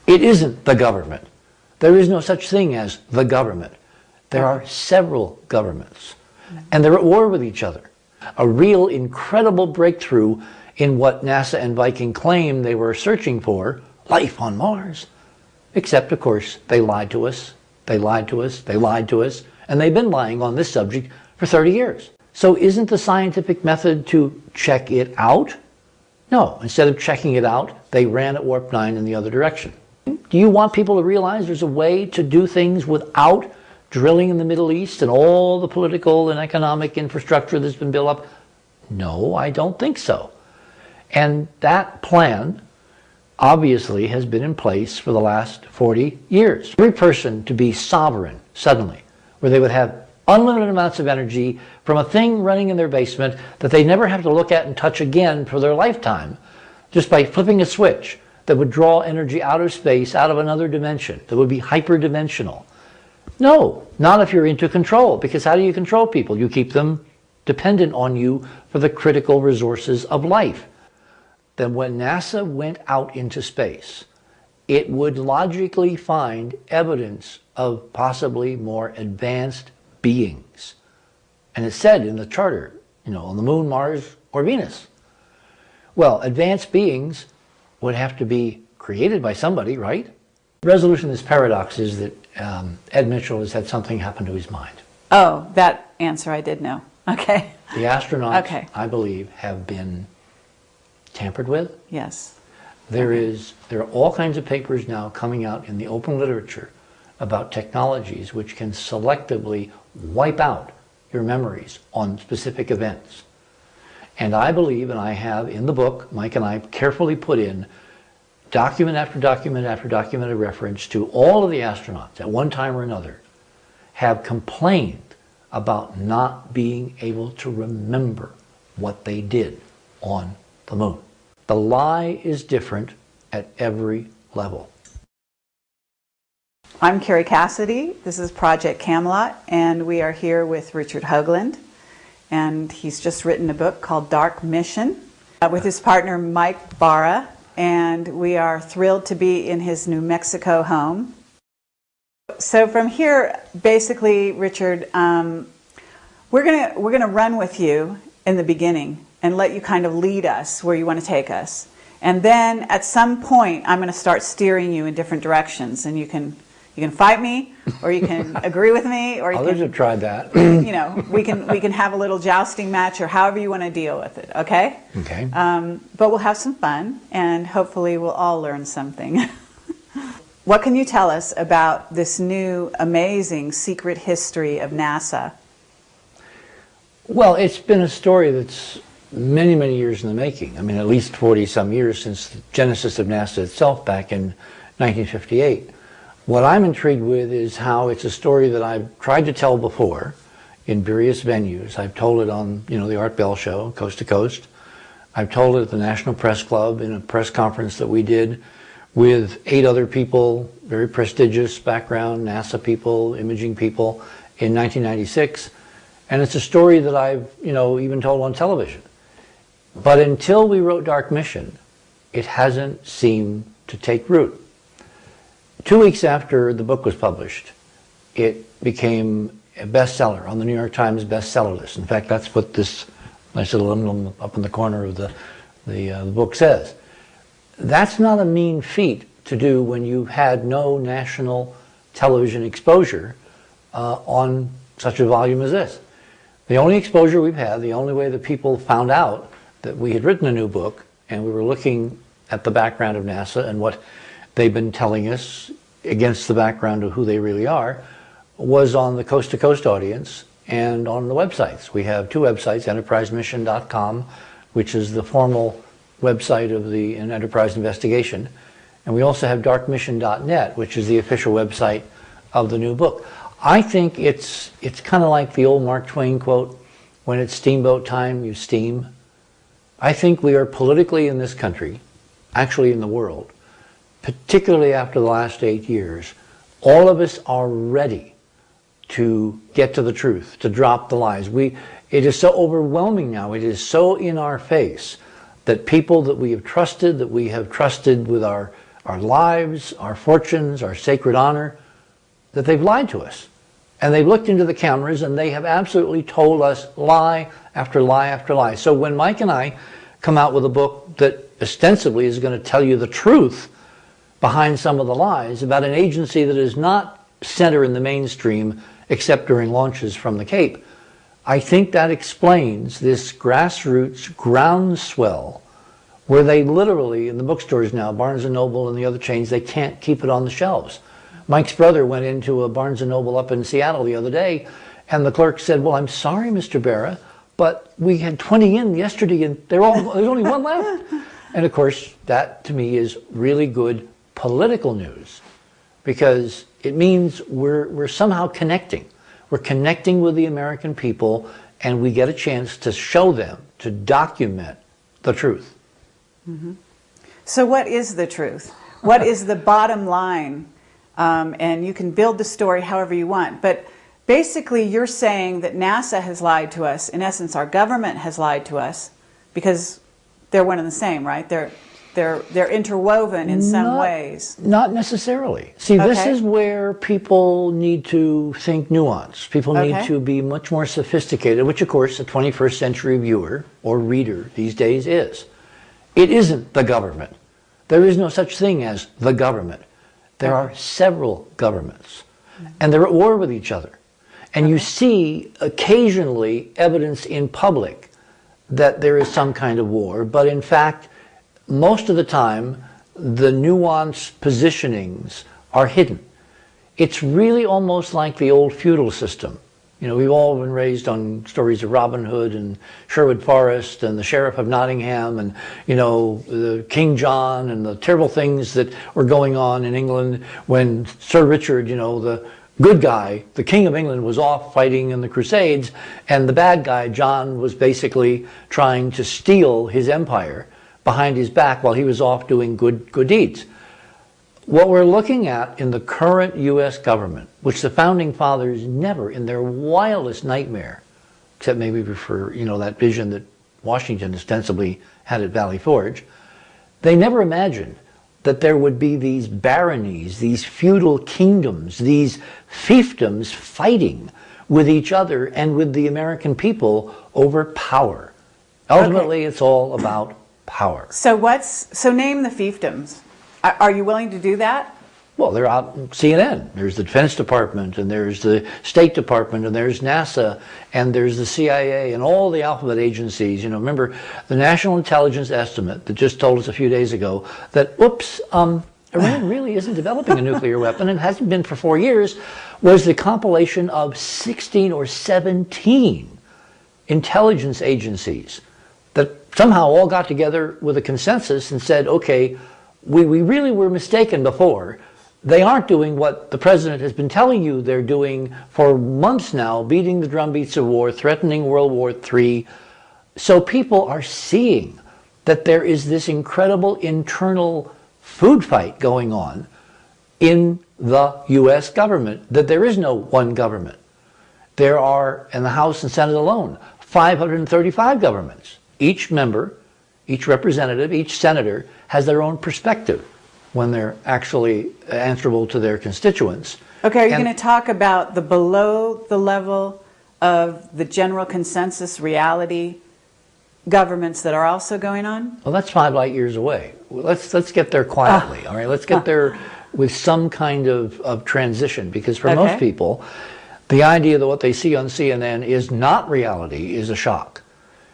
It isn't the government. There is no such thing as the government. There are several governments, and they're at war with each other. A real incredible breakthrough in what NASA and Viking claimed they were searching for, life on Mars. Except, of course, they lied to us, they lied to us, they lied to us, and they've been lying on this subject for 30 years. So isn't the scientific method to check it out? No, instead of checking it out, they ran at warp 9 in the other direction. Do you want people to realize there's a way to do things without drilling in the Middle East and all the political and economic infrastructure that's been built up? No, I don't think so. And that plan obviously has been in place for the last 40 years. Every person to be sovereign suddenly, where they would have unlimited amounts of energy from a thing running in their basement that they never have to look at and touch again for their lifetime, just by flipping a switch that would draw energy out of space, out of another dimension, that would be hyperdimensional. No, not if you're into control, because how do you control people? You keep them dependent on you for the critical resources of life. Then when NASA went out into space, it would logically find evidence of possibly more advanced beings. And it's said in the charter, on the moon, Mars, or Venus. Well, advanced beings would have to be created by somebody, right? The resolution of this paradox is that Ed Mitchell has had something happen to his mind. Oh, that answer I did know. Okay. The astronauts, I believe, have been tampered with. Yes. There are all kinds of papers now coming out in the open literature about technologies which can selectively wipe out your memories on specific events. And I believe, and I have in the book, Mike and I carefully put in document after document after document of reference to all of the astronauts at one time or another have complained about not being able to remember what they did on the moon. The lie is different at every level. I'm Carrie Cassidy. This is Project Camelot, and we are here with Richard Hoagland. And he's just written a book called Dark Mission with his partner Mike Barra. And we are thrilled to be in his New Mexico home. So from here, basically, Richard, we're gonna run with you in the beginning and let you kind of lead us where you want to take us. And then at some point, I'm going to start steering you in different directions, and you can fight me, or you can agree with me, or you Others have tried that. we can have a little jousting match, or however you want to deal with it. Okay. Okay. But we'll have some fun, and hopefully we'll all learn something. What can you tell us about this new, amazing secret history of NASA? Well, it's been a story that's many, many years in the making. I mean, at least 40-some years since the genesis of NASA itself back in 1958. What I'm intrigued with is how it's a story that I've tried to tell before in various venues. I've told it on, the Art Bell Show, Coast to Coast. I've told it at the National Press Club in a press conference that we did with 8 other people, very prestigious background, NASA people, imaging people, in 1996. And it's a story that I've, even told on television. But until we wrote Dark Mission, it hasn't seemed to take root. 2 weeks after the book was published, it became a bestseller on the New York Times bestseller list. In fact, that's what this nice little emblem up in the corner of the book says. That's not a mean feat to do when you've had no national television exposure on such a volume as this. The only exposure we've had, the only way that people found out that we had written a new book and we were looking at the background of NASA and what they've been telling us against the background of who they really are, was on the Coast to Coast audience and on the websites. We have 2 websites, enterprisemission.com, which is the formal website of the Enterprise investigation, and we also have darkmission.net, which is the official website of the new book. I think it's kind of like the old Mark Twain quote, when it's steamboat time, you steam. I think we are politically in this country, actually in the world, particularly after the last 8 years, all of us are ready to get to the truth, to drop the lies. It is so overwhelming now, it is so in our face that people that we have trusted with our our lives, our fortunes, our sacred honor, that they've lied to us. And they've looked into the cameras and they have absolutely told us lie after lie after lie. So when Mike and I come out with a book that ostensibly is going to tell you the truth behind some of the lies about an agency that is not center in the mainstream except during launches from the Cape, I think that explains this grassroots groundswell where they literally, in the bookstores now, Barnes & Noble and the other chains, they can't keep it on the shelves. Mike's brother went into a Barnes & Noble up in Seattle the other day, and the clerk said, well, I'm sorry, Mr. Barra, but we had 20 in yesterday, and there's only one left. And of course, that to me is really good political news, because it means we're somehow connecting. We're connecting with the American people, and we get a chance to show them, to document the truth. Mm-hmm. So what is the truth? What is the bottom line? And you can build the story however you want. But basically, you're saying that NASA has lied to us. In essence, our government has lied to us, because they're one and the same, right? They're interwoven in some ways. Not necessarily. See, this is where people need to think nuance. People need to be much more sophisticated, which of course a 21st century viewer or reader these days is. It isn't the government. There is no such thing as the government. There are several governments, and they're at war with each other. And you see occasionally evidence in public that there is some kind of war, but in fact, most of the time, the nuanced positionings are hidden. It's really almost like the old feudal system. You know, we've all been raised on stories of Robin Hood and Sherwood Forest and the Sheriff of Nottingham and, you know, the King John and the terrible things that were going on in England when Sir Richard, you know, the good guy, the King of England, was off fighting in the Crusades, and the bad guy, John, was basically trying to steal his empire behind his back while he was off doing good deeds. What we're looking at in the current U.S. government, which the Founding Fathers never, in their wildest nightmare, except maybe for, you know, that vision that Washington ostensibly had at Valley Forge, they never imagined that there would be these baronies, these feudal kingdoms, these fiefdoms fighting with each other and with the American people over power. Ultimately, it's all about power. So name the fiefdoms. Are you willing to do that? Well, they're out on CNN. There's the Defense Department, and there's the State Department, and there's NASA, and there's the CIA, and all the alphabet agencies. You know, remember the National Intelligence Estimate that just told us a few days ago that, oops, Iran really isn't developing a nuclear weapon and hasn't been for 4 years, was the compilation of 16 or 17 intelligence agencies that somehow all got together with a consensus and said, okay, we really were mistaken before. They aren't doing what the president has been telling you they're doing for months now, beating the drumbeats of war, threatening World War III. So people are seeing that there is this incredible internal food fight going on in the U.S. government, that there is no one government. There are, in the House and Senate alone, 535 governments. Each member, each representative, each senator has their own perspective when they're actually answerable to their constituents. Okay, are you going to talk about the below the level of the general consensus reality governments that are also going on? Well, that's 5 light years away. Let's get there quietly, all right? Let's get there with some kind of transition, because for most people, the idea that what they see on CNN is not reality is a shock.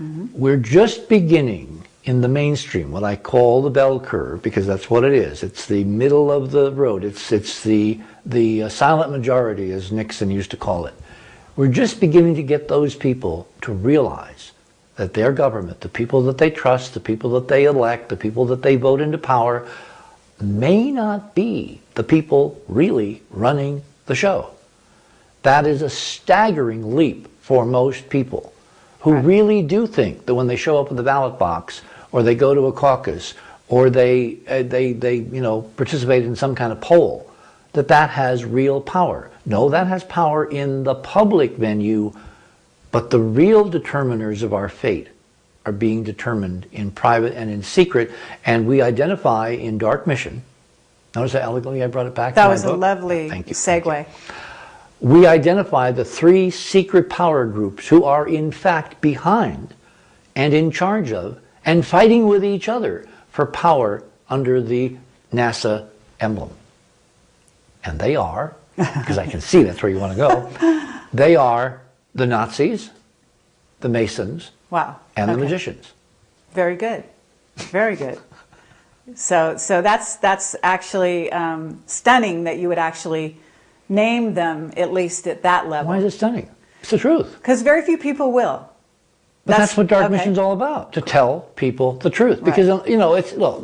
Mm-hmm. We're just beginning in the mainstream, what I call the bell curve, because that's what it is. It's the middle of the road. It's the silent majority, as Nixon used to call it. We're just beginning to get those people to realize that their government, the people that they trust, the people that they elect, the people that they vote into power, may not be the people really running the show. That is a staggering leap for most people who really do think that when they show up at the ballot box, or they go to a caucus, or they participate in some kind of poll, that has real power. No, that has power in the public venue, but the real determiners of our fate are being determined in private and in secret, and we identify in Dark Mission Notice how elegantly I brought it back to That my was a book? lovely Thank you. Thank segue. you. We identify the 3 secret power groups who are in fact behind and in charge of and fighting with each other for power under the NASA emblem. And they are, because I can see that's where you want to go, they are the Nazis, the Masons, Wow. and the Okay. magicians. Very good. Very good. So that's actually stunning that you would actually name them, at least at that Why is level. it stunning? It's the truth. Because very few people will. But that's what Dark okay. Mission's all about, to tell people the truth. Right. Because, you know, it's, well,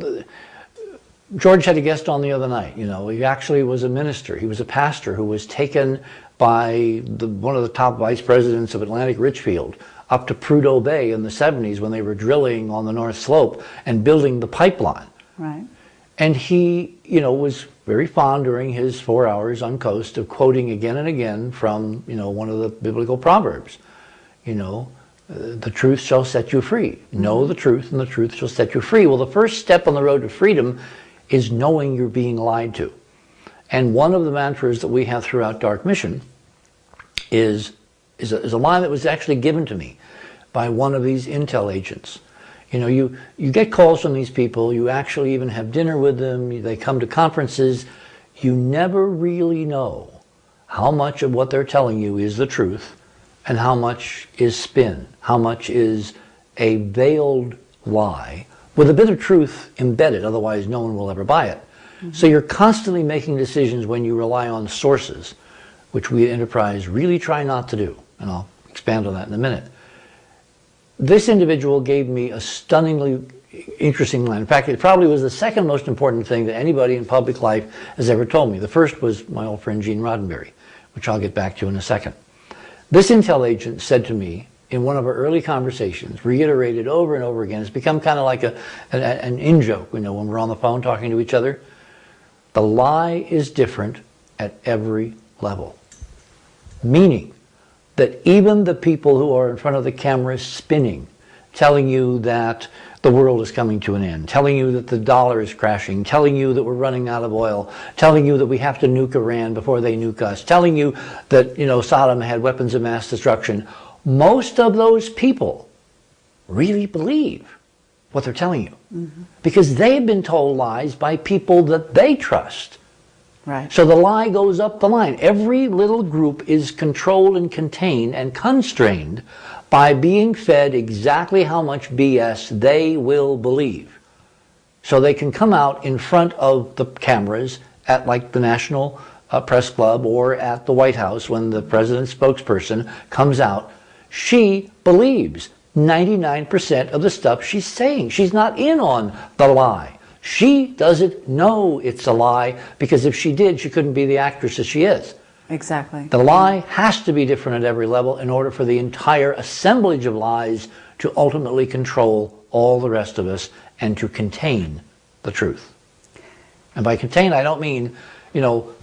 George had a guest on the other night, you know, he actually was a minister. He was a pastor who was taken by one of the top vice presidents of Atlantic Richfield up to Prudhoe Bay in the 70s when they were drilling on the North Slope and building the pipeline. Right. And he, you know, was very fond during his 4 hours on coast of quoting again and again from, you know, one of the biblical proverbs, you know, the truth shall set you free. Know the truth and the truth shall set you free. Well, the first step on the road to freedom is knowing you're being lied to. And one of the mantras that we have throughout Dark Mission is a line that was actually given to me by one of these intel agents. You know, you get calls from these people, you actually even have dinner with them, they come to conferences, you never really know how much of what they're telling you is the truth and how much is spin, how much is a veiled lie with a bit of truth embedded, otherwise no one will ever buy it. Mm-hmm. So you're constantly making decisions when you rely on sources, which we at Enterprise really try not to do, and I'll expand on that in a minute. This individual gave me a stunningly interesting line. In fact, it probably was the second most important thing that anybody in public life has ever told me. The first was my old friend Gene Roddenberry, which I'll get back to in a second. This intel agent said to me in one of our early conversations, reiterated over and over again, it's become kind of like an in-joke, you know, when we're on the phone talking to each other. The lie is different at every level. Meaning that even the people who are in front of the camera spinning, telling you that the world is coming to an end, telling you that the dollar is crashing, telling you that we're running out of oil, telling you that we have to nuke Iran before they nuke us, telling you that, you know, Saddam had weapons of mass destruction, most of those people really believe what they're telling you. Mm-hmm. Because they've been told lies by people that they trust. Right. So the lie goes up the line. Every little group is controlled and contained and constrained by being fed exactly how much BS they will believe. So they can come out in front of the cameras at like the National Press Club or at the White House when the president's spokesperson comes out. She believes 99% of the stuff she's saying. She's not in on the lie. She doesn't know it's a lie because if she did, she couldn't be the actress that she is. Exactly. The lie has to be different at every level in order for the entire assemblage of lies to ultimately control all the rest of us and to contain the truth. And by contain, I don't mean, you know,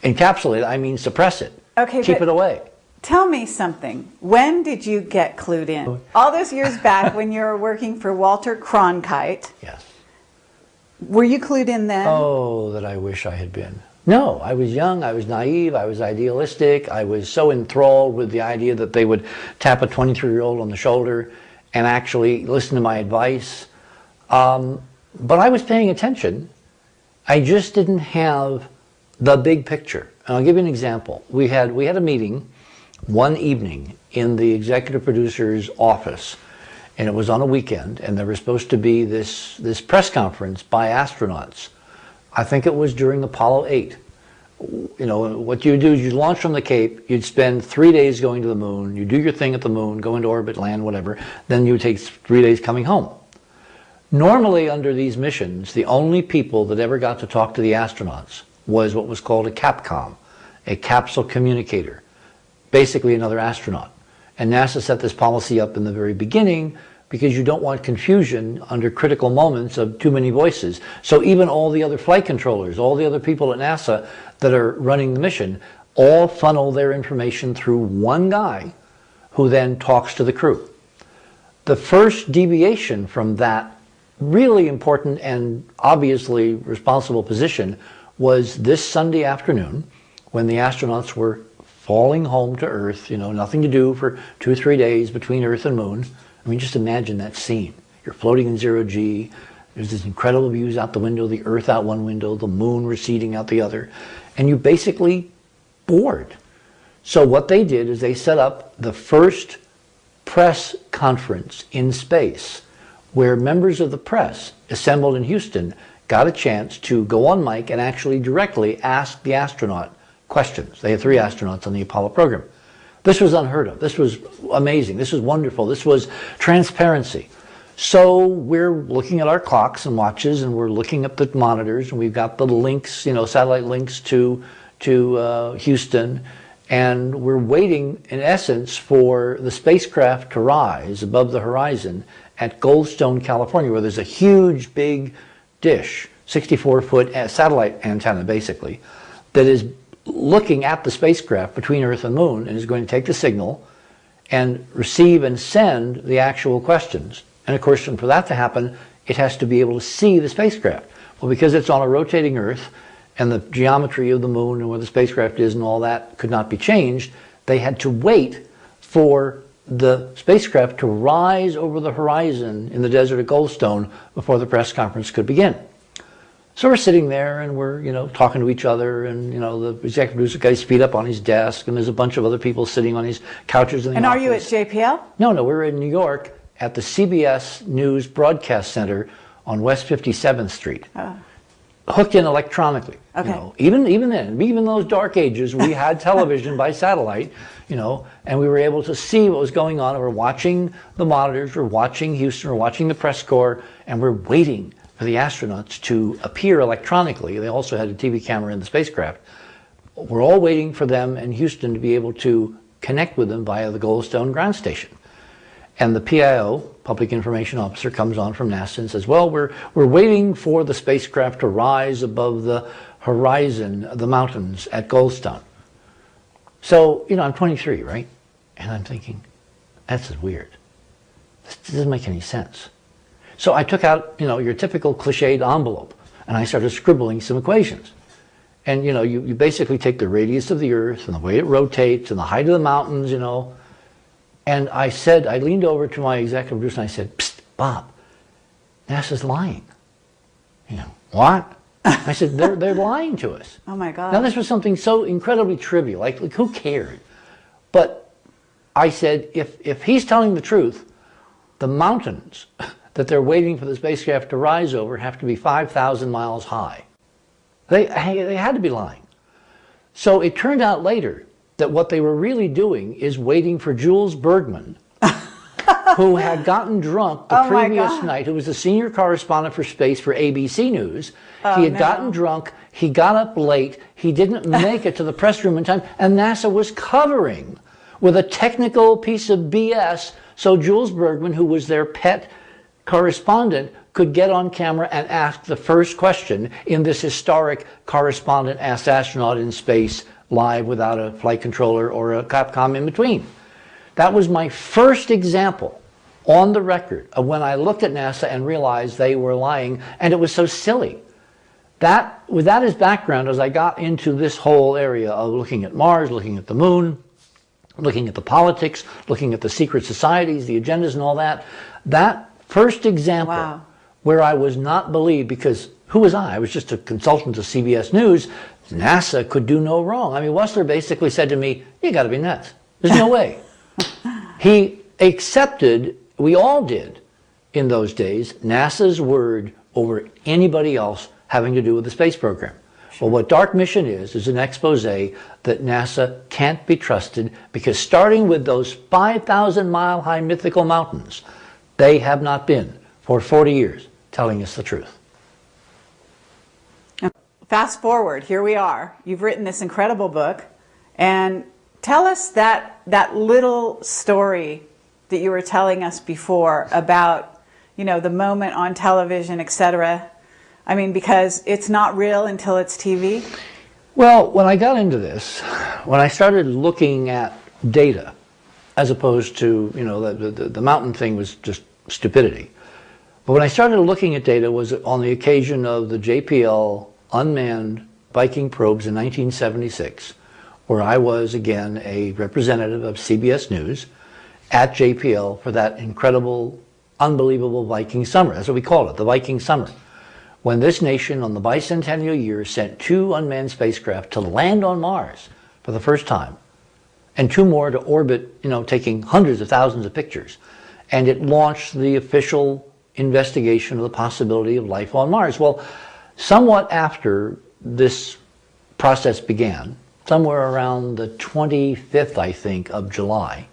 encapsulate, I mean suppress it. Okay, keep it away. Tell me something. When did you get clued in? All those years back when you were working for Walter Cronkite. Yes. Were you clued in then? Oh, that I wish I had been. No, I was young, I was naive, I was idealistic, I was so enthralled with the idea that they would tap a 23-year-old on the shoulder and actually listen to my advice. But I was paying attention. I just didn't have the big picture. And I'll give you an example. We had a meeting one evening in the executive producer's office, and it was on a weekend, and there was supposed to be this press conference by astronauts. I think it was during Apollo 8. You know, what you do is you launch from the Cape, you'd spend 3 days going to the moon, you do your thing at the moon, go into orbit, land, whatever, then you would take 3 days coming home. Normally under these missions, the only people that ever got to talk to the astronauts was what was called a CAPCOM, a capsule communicator, basically another astronaut. And NASA set this policy up in the very beginning because you don't want confusion under critical moments of too many voices. So even all the other flight controllers, all the other people at NASA that are running the mission, all funnel their information through one guy who then talks to the crew. The first deviation from that really important and obviously responsible position was this Sunday afternoon when the astronauts were falling home to Earth, nothing to do for 2 or 3 days between Earth and Moon. I mean, just imagine that scene. You're floating in 0G. There's these incredible views out the window, the Earth out one window, the Moon receding out the other, and you're basically bored. So what they did is they set up the first press conference in space where members of the press assembled in Houston got a chance to go on mic and actually directly ask the astronaut questions. They had 3 astronauts on the Apollo program. This was unheard of. This was amazing. This was wonderful. This was transparency. So we're looking at our clocks and watches, and we're looking at the monitors, and we've got the links, satellite links to Houston, and we're waiting, in essence, for the spacecraft to rise above the horizon at Goldstone, California, where there's a huge, big dish, 64-foot satellite antenna, basically, that is looking at the spacecraft between Earth and Moon and is going to take the signal and receive and send the actual questions. And of course, for that to happen, it has to be able to see the spacecraft. Well, because it's on a rotating Earth and the geometry of the Moon and where the spacecraft is and all that could not be changed, they had to wait for the spacecraft to rise over the horizon in the desert of Goldstone before the press conference could begin. So we're sitting there and we're, talking to each other, and, the executive producer got his feet up on his desk, and there's a bunch of other people sitting on his couches in the And office. are you at JPL? No, we're in New York at the CBS News Broadcast Center on West 57th Street. Hooked in electronically. Okay. Even then, even in those dark ages, we had television by satellite, and we were able to see what was going on. We're watching the monitors, we're watching Houston, we're watching the press corps, and we're waiting for the astronauts to appear electronically. They also had a TV camera in the spacecraft. We're all waiting for them in Houston to be able to connect with them via the Goldstone ground station. And the PIO, Public Information Officer, comes on from NASA and says, well, we're waiting for the spacecraft to rise above the horizon of the mountains at Goldstone. So, I'm 23, right? And I'm thinking, that's weird. This doesn't make any sense. So I took out, your typical cliched envelope, and I started scribbling some equations. And, you basically take the radius of the Earth and the way it rotates and the height of the mountains, And I leaned over to my executive producer and I said, "Psst, Bob, NASA's lying." What? I said, they're lying to us. Oh my God. Now this was something so incredibly trivial, like who cared? But I said, if he's telling the truth, the mountains that they're waiting for the spacecraft to rise over have to be 5,000 miles high. They had to be lying. So it turned out later that what they were really doing is waiting for Jules Bergman, who had gotten drunk the previous night, who was the senior correspondent for space for ABC News. He had gotten drunk, he got up late, he didn't make it to the press room in time, and NASA was covering with a technical piece of BS so Jules Bergman, who was their pet correspondent, could get on camera and ask the first question in this historic correspondent asked astronaut in space live without a flight controller or a Capcom in between. That was my first example on the record of when I looked at NASA and realized they were lying, and it was so silly. With that as background, as I got into this whole area of looking at Mars, looking at the Moon, looking at the politics, looking at the secret societies, the agendas and all that, that first example where I was not believed, because who was I? I was just a consultant to CBS News. NASA could do no wrong. I mean, Wessler basically said to me, you got to be nuts. There's no way. He accepted, we all did in those days, NASA's word over anybody else having to do with the space program. Well, what Dark Mission is an expose that NASA can't be trusted, because starting with those 5,000-mile high mythical mountains, they have not been, for 40 years, telling us the truth. Fast forward, here we are. You've written this incredible book, and tell us that little story that you were telling us before about, the moment on television, etc. I mean, because it's not real until it's TV. Well, when I got into this, when I started looking at data, as opposed to, the mountain thing was just stupidity. But when I started looking at data was on the occasion of the JPL unmanned Viking probes in 1976, where I was, again, a representative of CBS News at JPL for that incredible, unbelievable Viking summer. That's what we call it, the Viking summer. When this nation, on the bicentennial year, sent 2 unmanned spacecraft to land on Mars for the first time, and 2 more to orbit, taking hundreds of thousands of pictures. And it launched the official investigation of the possibility of life on Mars. Well, somewhat after this process began, somewhere around the 25th, I think, of July,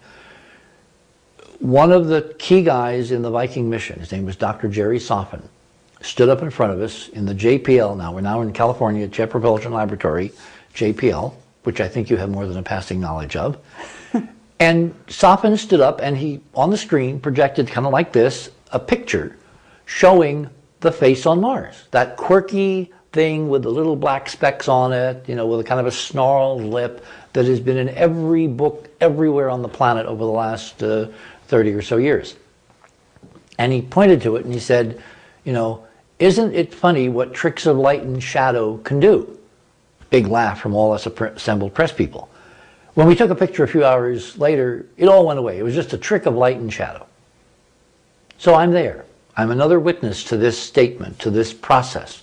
one of the key guys in the Viking mission, his name was Dr. Jerry Soffen, stood up in front of us in the JPL. Now, we're now in California, Jet Propulsion Laboratory, JPL, which I think you have more than a passing knowledge of. And Soffen stood up and he, on the screen, projected kind of like this, a picture showing the face on Mars. That quirky thing with the little black specks on it, with a kind of a snarled lip that has been in every book everywhere on the planet over the last 30 or so years. And he pointed to it and he said, isn't it funny what tricks of light and shadow can do? Big laugh from all us assembled press people. When we took a picture a few hours later, it all went away. It was just a trick of light and shadow. So I'm there. I'm another witness to this statement, to this process.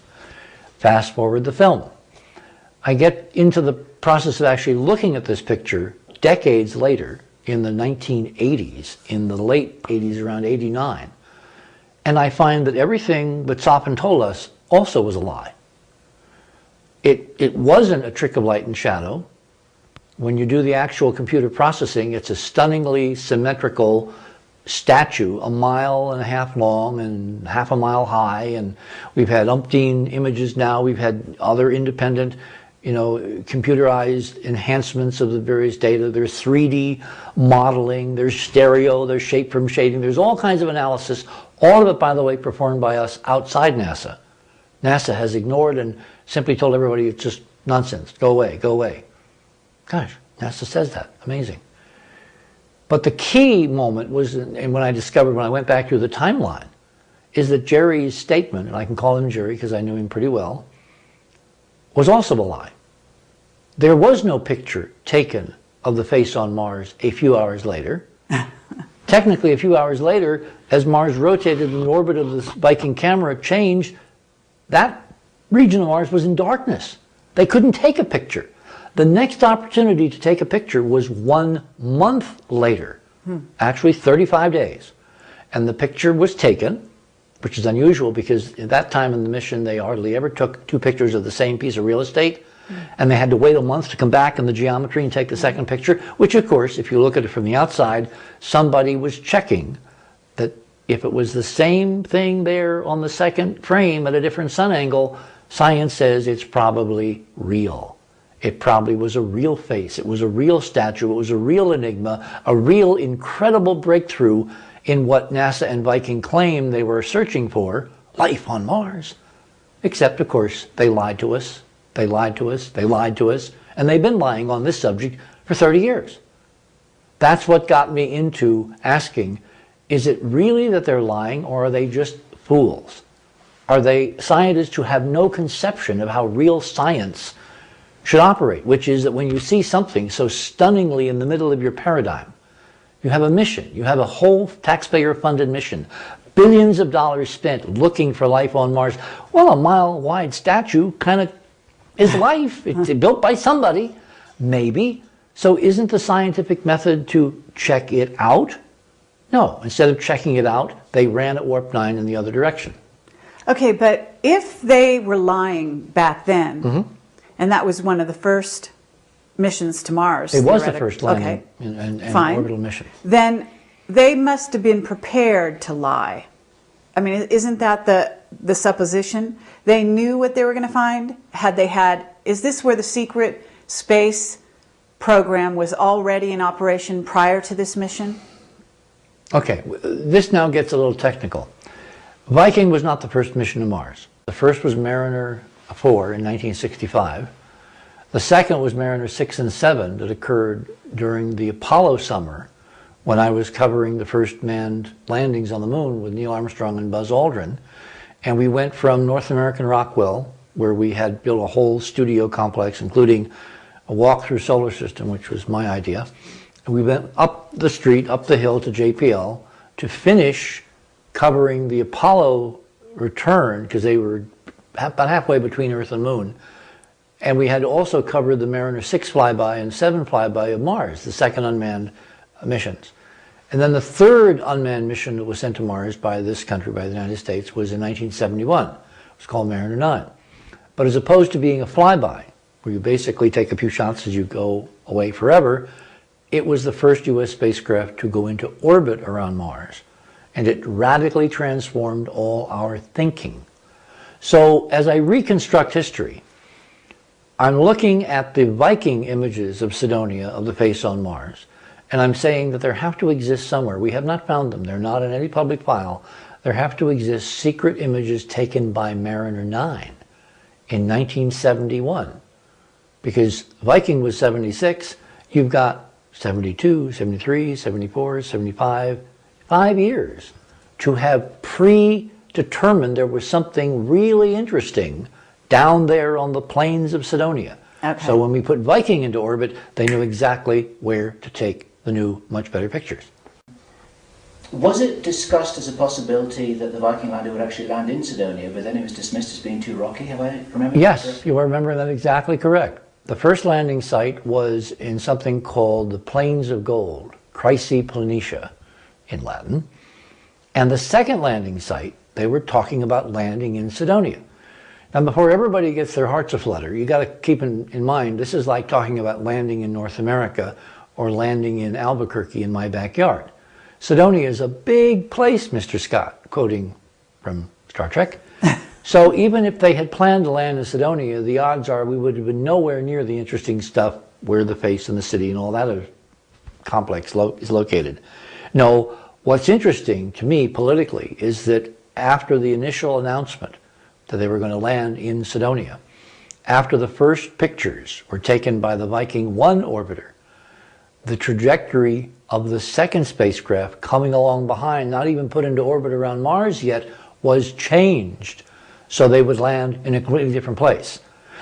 Fast forward the film. I get into the process of actually looking at this picture decades later, in the 1980s, in the late 80s, around 89. And I find that everything that Soffen told us also was a lie. It wasn't a trick of light and shadow. When you do the actual computer processing, it's a stunningly symmetrical statue, 1.5 miles long and half a mile high, and we've had umpteen images now. We've had other independent, computerized enhancements of the various data. There's 3D modeling, there's stereo, there's shape from shading, there's all kinds of analysis, all of it, by the way, performed by us outside NASA. NASA has ignored and simply told everybody it's just nonsense, go away, go away. Gosh, NASA says that, amazing. But the key moment was, and when I went back through the timeline, is that Jerry's statement, and I can call him Jerry because I knew him pretty well, was also a lie. There was no picture taken of the face on Mars a few hours later. Technically, a few hours later, as Mars rotated in the orbit of this Viking camera changed, that region of Mars was in darkness. They couldn't take a picture. The next opportunity to take a picture was 1 month later, actually 35 days. And the picture was taken, which is unusual because at that time in the mission they hardly ever took 2 pictures of the same piece of real estate. And they had to wait a month to come back in the geometry and take the second picture, which of course, if you look at it from the outside, somebody was checking that if it was the same thing there on the second frame at a different sun angle, science says it's probably real. It probably was a real face. It was a real statue. It was a real enigma, a real incredible breakthrough in what NASA and Viking claim they were searching for, life on Mars. Except, of course, they lied to us. They lied to us. They lied to us. And they've been lying on this subject for 30 years. That's what got me into asking, is it really that they're lying, or are they just fools? Are they scientists who have no conception of how real science should operate, which is that when you see something so stunningly in the middle of your paradigm, you have a mission, you have a whole taxpayer-funded mission, billions of dollars spent looking for life on Mars. Well, a mile-wide statue kind of is life. It's built by somebody, maybe. So isn't the scientific method to check it out? No, instead of checking it out, they ran at warp 9 in the other direction. Okay, but if they were lying back then, and that was one of the first missions to Mars. It was the first landing and orbital mission. Then they must have been prepared to lie. I mean, isn't that the supposition? They knew what they were going to find? Is this where the secret space program was already in operation prior to this mission? Okay, this now gets a little technical. Viking was not the first mission to Mars. The first was Mariner 4 in 1965. The second was Mariner 6 and 7 that occurred during the Apollo summer when I was covering the first manned landings on the moon with Neil Armstrong and Buzz Aldrin. And we went from North American Rockwell where we had built a whole studio complex, including a walk-through solar system, which was my idea. And we went up the street, up the hill to JPL to finish covering the Apollo return, because they were about halfway between Earth and Moon. And we had to also cover the Mariner 6 flyby and 7 flyby of Mars, the second unmanned missions. And then the third unmanned mission that was sent to Mars by this country, by the United States, was in 1971. It was called Mariner 9. But as opposed to being a flyby, where you basically take a few shots as you go away forever, it was the first U.S. spacecraft to go into orbit around Mars. And it radically transformed all our thinking. So as I reconstruct history, I'm looking at the Viking images of Cydonia, of the face on Mars, and I'm saying that there have to exist somewhere. We have not found them. They're not in any public file. There have to exist secret images taken by Mariner 9 in 1971. Because Viking was 76, you've got 72, 73, 74, 75, 5 years to have predetermined there was something really interesting down there on the plains of Cydonia. Okay. So when we put Viking into orbit, they knew exactly where to take the new, much better pictures. Was it discussed as a possibility that the Viking lander would actually land in Cydonia, but then it was dismissed as being too rocky? Have I remembered? Yes, you are remembering that exactly correct. The first landing site was in something called the Plains of Gold, Chrysi Planitia in Latin. And the second landing site, they were talking about landing in Cydonia. Now, before everybody gets their hearts aflutter, you got to keep in mind, this is like talking about landing in North America or landing in Albuquerque in my backyard. Cydonia is a big place, Mr. Scott, quoting from Star Trek. So even if they had planned to land in Cydonia, the odds are we would have been nowhere near the interesting stuff where the face and the city and all that other complex is located. No, what's interesting to me politically is that after the initial announcement that they were going to land in Cydonia, after the first pictures were taken by the Viking 1 orbiter, the trajectory of the second spacecraft coming along behind, not even put into orbit around Mars yet, was changed. So they would land in a completely different place.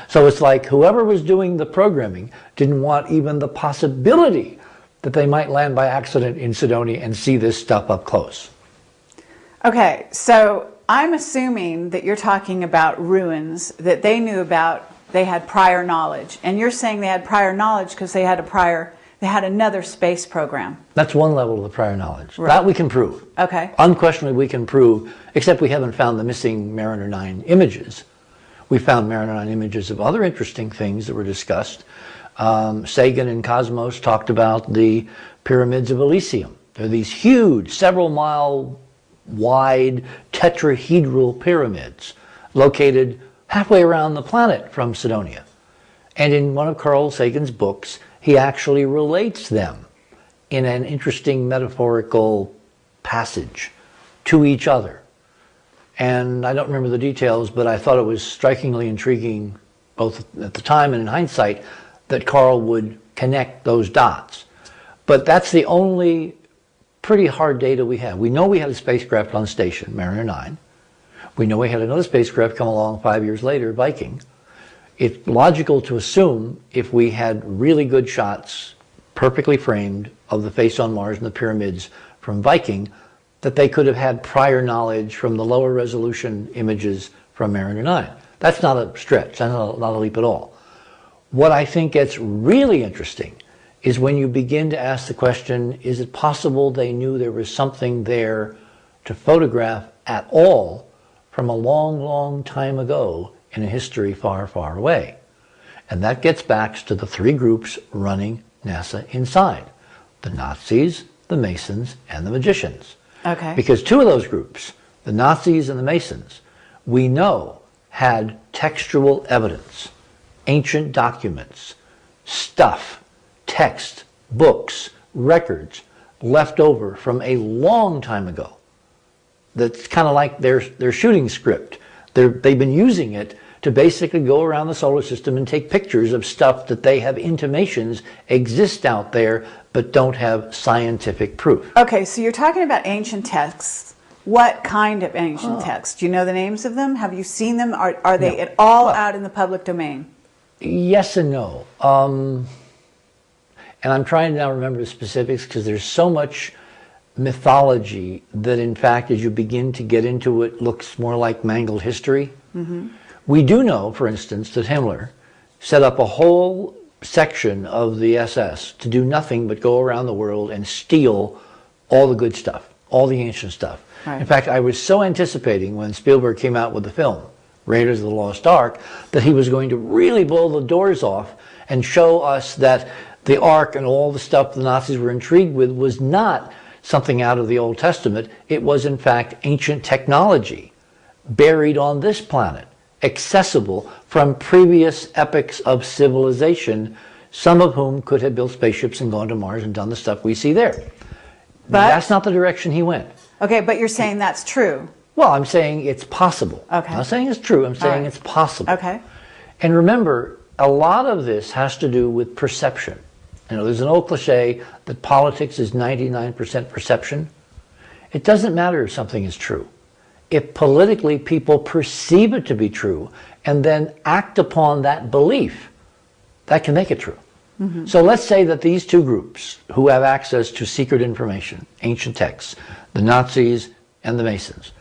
So it's like whoever was doing the programming didn't want even the possibility that they might land by accident in Cydonia and see this stuff up close. Okay, so I'm assuming that you're talking about ruins that they knew about, they had prior knowledge. And you're saying they had prior knowledge because they had another space program. That's one level of the prior knowledge. Right. That we can prove. Okay. Unquestionably we can prove, except we haven't found the missing Mariner 9 images. We found Mariner 9 images of other interesting things that were discussed. Sagan and Cosmos talked about the pyramids of Elysium. They're these huge, several mile wide tetrahedral pyramids located halfway around the planet from Cydonia. And in one of Carl Sagan's books, he actually relates them in an interesting metaphorical passage to each other. And I don't remember the details, but I thought it was strikingly intriguing, both at the time and in hindsight, that Carl would connect those dots. But that's the only pretty hard data we have. We know we had a spacecraft on station, Mariner 9. We know we had another spacecraft come along 5 years later, Viking. It's logical to assume if we had really good shots, perfectly framed, of the face on Mars and the pyramids from Viking, that they could have had prior knowledge from the lower resolution images from Mariner 9. That's not a stretch, that's not a leap at all. What I think gets really interesting is when you begin to ask the question, is it possible they knew there was something there to photograph at all from a long, long time ago in a history far, far away? And that gets back to the three groups running NASA inside: the Nazis, the Masons, and the magicians. Okay. Because two of those groups, the Nazis and the Masons, we know had textual evidence, ancient documents, stuff, text, books, records left over from a long time ago. That's kind of like their shooting script. They've been using it to basically go around the solar system and take pictures of stuff that they have intimations exist out there but don't have scientific proof. Okay, so you're talking about ancient texts What kind of ancient texts? Do you know the names of them? Have you seen them? Are they at all out in the public domain? Yes and no. And I'm trying to now remember the specifics because there's so much mythology that, in fact, as you begin to get into it, looks more like mangled history. Mm-hmm. We do know, for instance, that Himmler set up a whole section of the SS to do nothing but go around the world and steal all the good stuff, all the ancient stuff. Right. In fact, I was so anticipating when Spielberg came out with the film, Raiders of the Lost Ark, that he was going to really blow the doors off and show us that the Ark and all the stuff the Nazis were intrigued with was not something out of the Old Testament. It was, in fact, ancient technology buried on this planet, accessible from previous epochs of civilization, some of whom could have built spaceships and gone to Mars and done the stuff we see there. But that's not the direction he went. Okay, but you're saying that's true. Well, I'm saying it's possible. Okay. I'm not saying it's true. I'm saying it's possible. Okay. And remember, a lot of this has to do with perception. You know, there's an old cliche that politics is 99% perception. It doesn't matter if something is true. If politically people perceive it to be true and then act upon that belief, that can make it true. Mm-hmm. So let's say that these two groups who have access to secret information, ancient texts, the Nazis and the Masons,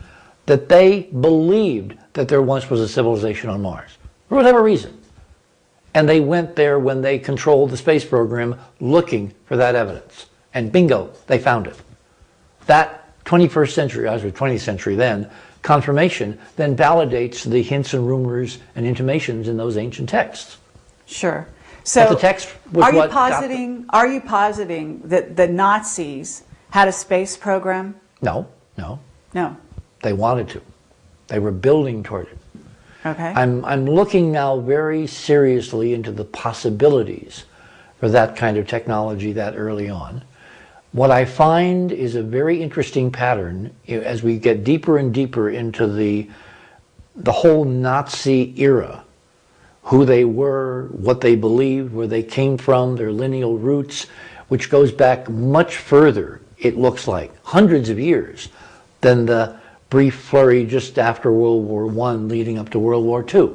that they believed that there once was a civilization on Mars, for whatever reason. And they went there when they controlled the space program looking for that evidence. And bingo, they found it. That 21st century, I was 20th century then, confirmation then validates the hints and rumors and intimations in those ancient texts. Sure. So but the text was are you what positing that the Nazis had a space program? No. No. They wanted to. They were building toward it. Okay. I'm looking now very seriously into the possibilities for that kind of technology that early on. What I find is a very interesting pattern as we get deeper and deeper into the whole Nazi era, who they were, what they believed, where they came from, their lineal roots, which goes back much further, it looks like, hundreds of years, than the brief flurry just after World War I leading up to World War II.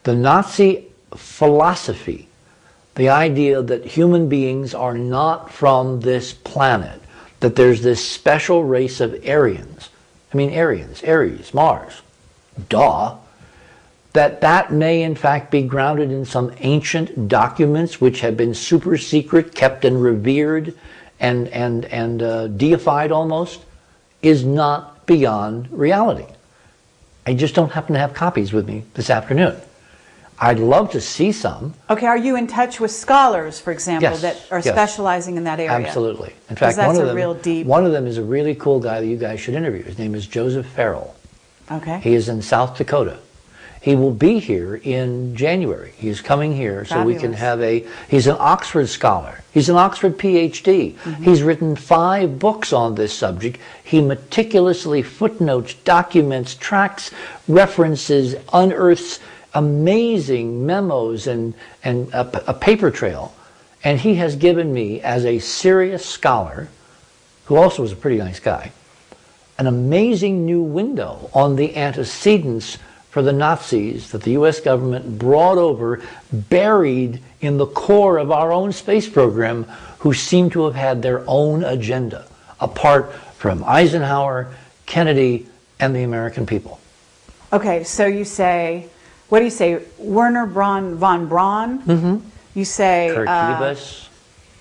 The Nazi philosophy, the idea that human beings are not from this planet, that there's this special race of Aryans, Aries, Mars, duh, that may in fact be grounded in some ancient documents which have been super secret, kept and revered and deified almost, is not beyond reality. I just don't happen to have copies with me this afternoon. I'd love to see some. Okay, are you in touch with scholars, for example, Yes, that are yes. specializing in that area? Absolutely. In fact, that's one a of real them, deep... one of them is a really cool guy that you guys should interview. His name is Joseph Farrell. Okay. He is in South Dakota. He will be here in January. He is coming here so we can Fabulous. have he's an Oxford scholar. He's an Oxford PhD. Mm-hmm. He's written 5 books on this subject. He meticulously footnotes, documents, tracks, references, unearths amazing memos and a paper trail. And he has given me, as a serious scholar, who also is a pretty nice guy, an amazing new window on the antecedents for the Nazis that the US government brought over, buried in the core of our own space program, who seem to have had their own agenda, apart from Eisenhower, Kennedy, and the American people. Okay, so you say, what do you say, Werner von Braun? Mm-hmm. You say... Kurt Debus.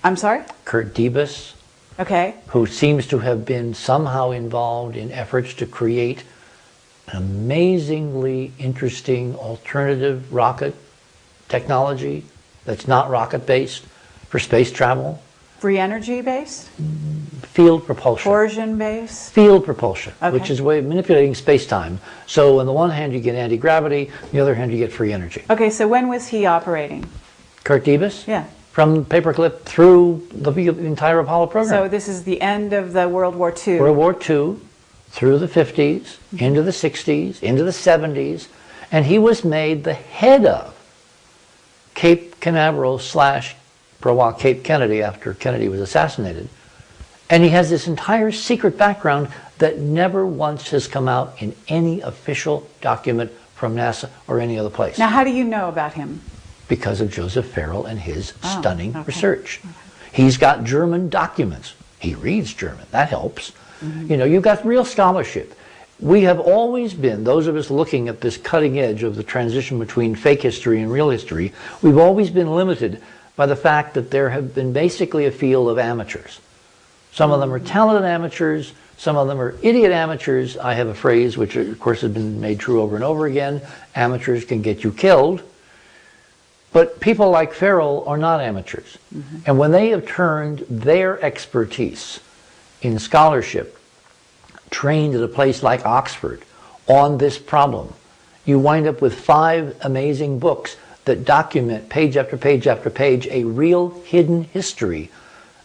I'm sorry? Kurt Debus. Okay. Who seems to have been somehow involved in efforts to create an amazingly interesting alternative rocket technology that's not rocket-based for space travel. Free energy based? Field propulsion. Torsion based? Field propulsion, Okay. which is a way of manipulating space-time. So on the one hand you get anti-gravity, on the other hand you get free energy. Okay, so when was he operating? Kurt Debus? Yeah. From paperclip through the entire Apollo program. So this is the end of the World War II. World War II, through the 50s, into the 60s, into the 70s, and he was made the head of Cape Canaveral / Cape Kennedy after Kennedy was assassinated, And he has this entire secret background that never once has come out in any official document from NASA or any other place. Now, how do you know about him? Because of Joseph Farrell and his stunning okay. research. He's got German documents. He reads German. That helps. You know, you've got real scholarship. We have always been, those of us looking at this cutting edge of the transition between fake history and real history, we've always been limited by the fact that there have been basically a field of amateurs. Some of them are talented amateurs, some of them are idiot amateurs. I have a phrase which of course has been made true over and over again: amateurs can get you killed. But people like Farrell are not amateurs. And when they have turned their expertise in scholarship, trained at a place like Oxford, on this problem, you wind up with 5 amazing books that document page after page after page a real hidden history,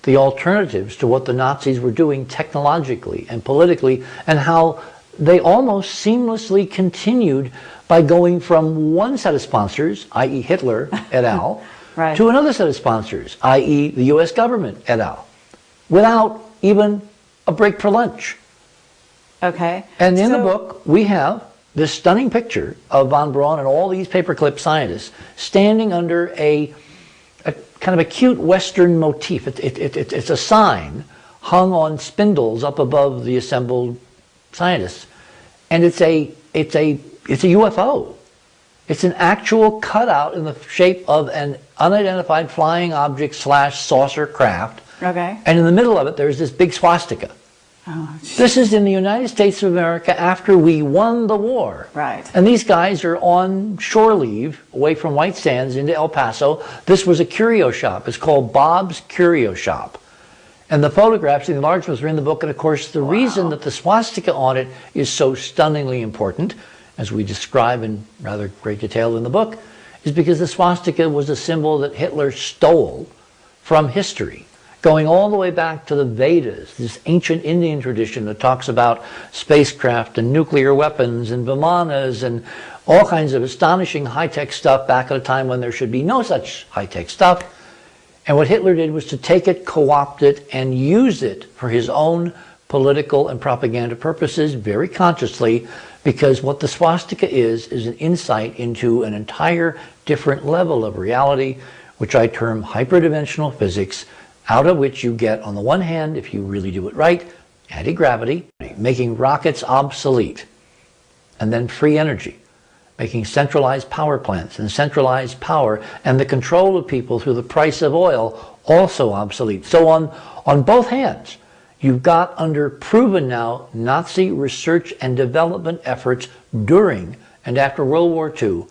the alternatives to what the Nazis were doing technologically and politically, and how they almost seamlessly continued by going from one set of sponsors, i.e. Hitler et al., Right. to another set of sponsors, i.e. the US government et al., without even a break for lunch. Okay. And in the So- book, we have this stunning picture of von Braun and all these paperclip scientists standing under a kind of a cute Western motif. It's a sign hung on spindles up above the assembled scientists, and it's a UFO. It's an actual cutout in the shape of an unidentified flying object / saucer craft. Okay. And in the middle of it, there's this big swastika. Oh, This is in the United States of America after we won the war. Right. And these guys are on shore leave away from White Sands into El Paso. This was a curio shop. It's called Bob's Curio Shop. And the photographs, the enlargements are in the book. And of course, the reason that the swastika on it is so stunningly important, as we describe in rather great detail in the book, is because the swastika was a symbol that Hitler stole from history, going all the way back to the Vedas, this ancient Indian tradition that talks about spacecraft and nuclear weapons and vimanas and all kinds of astonishing high-tech stuff back at a time when there should be no such high-tech stuff. And what Hitler did was to take it, co-opt it, and use it for his own political and propaganda purposes very consciously, because what the swastika is an insight into an entire different level of reality, which I term hyperdimensional physics, out of which you get, on the one hand, if you really do it right, anti-gravity, making rockets obsolete, and then free energy, making centralized power plants and centralized power and the control of people through the price of oil also obsolete. So on both hands, you've got under proven now Nazi research and development efforts during and after World War II.